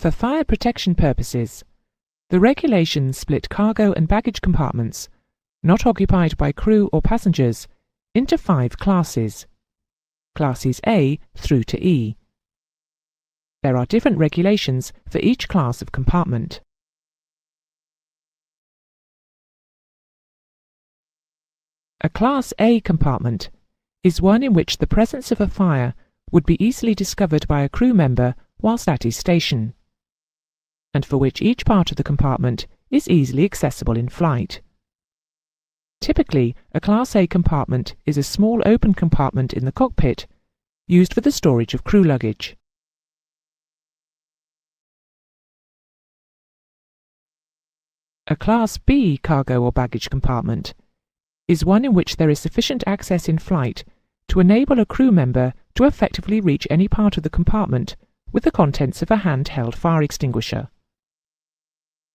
For fire protection purposes, the regulations split cargo and baggage compartments, not occupied by crew or passengers, into 5 classes, classes A through to E. There are different regulations for each class of compartment. A Class A compartment is one in which the presence of a fire would be easily discovered by a crew member whilst at his station, and for which each part of the compartment is easily accessible in flight. Typically, a Class A compartment is a small open compartment in the cockpit used for the storage of crew luggage. A Class B cargo or baggage compartment is one in which there is sufficient access in flight to enable a crew member to effectively reach any part of the compartment with the contents of a handheld fire extinguisher.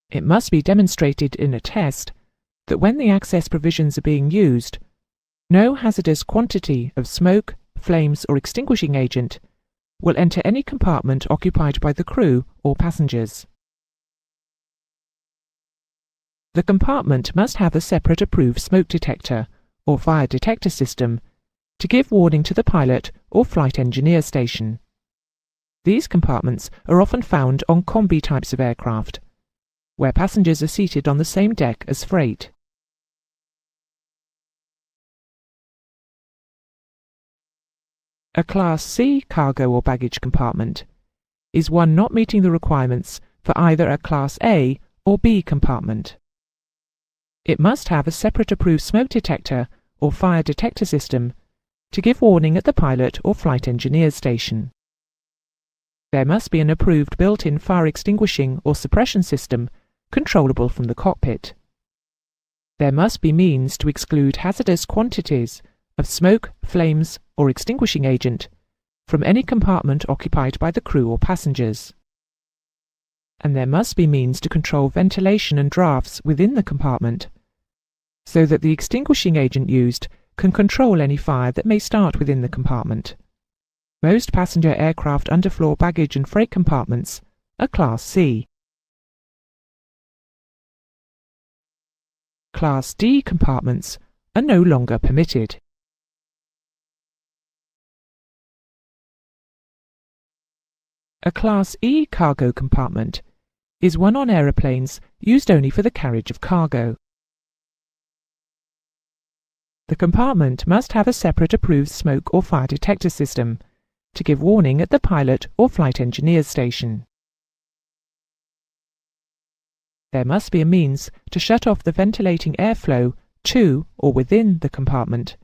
It must be demonstrated in a test that when the access provisions are being used, no hazardous quantity of smoke, flames or extinguishing agent will enter any compartment occupied by the crew or passengers. The compartment must have a separate approved smoke detector or fire detector system to give warning to the pilot or flight engineer station. These compartments are often found on combi types of aircraft, where passengers are seated on the same deck as freight. A Class C cargo or baggage compartment is one not meeting the requirements for either a Class A or B compartment. It must have a separate approved smoke detector or fire detector system to give warning at the pilot or flight engineer station. There must be an approved built-in fire extinguishing or suppression system controllable from the cockpit. There must be means to exclude hazardous quantities of smoke, flames or extinguishing agent from any compartment occupied by the crew or passengers. And there must be means to control ventilation and drafts within the compartment, so that the extinguishing agent used can control any fire that may start within the compartment. Most passenger aircraft underfloor baggage and freight compartments are Class C. Class D compartments are no longer permitted. A Class E cargo compartment is one on aeroplanes used only for the carriage of cargo. The compartment must have a separate approved smoke or fire detector system to give warning at the pilot or flight engineer station. There must be a means to shut off the ventilating airflow to or within the compartment,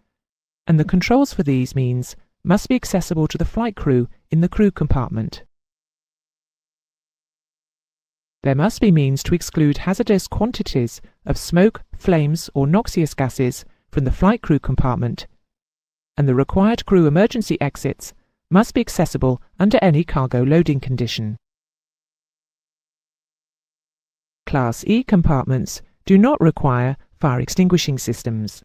and the controls for these means must be accessible to the flight crew in the crew compartment. There must be means to exclude hazardous quantities of smoke, flames or noxious gases from the flight crew compartment, and the required crew emergency exits must be accessible under any cargo loading condition. Class E compartments do not require fire extinguishing systems.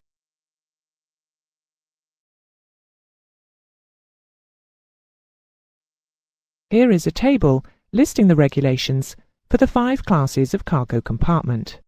Here is a table listing the regulations for the 5 classes of cargo compartment.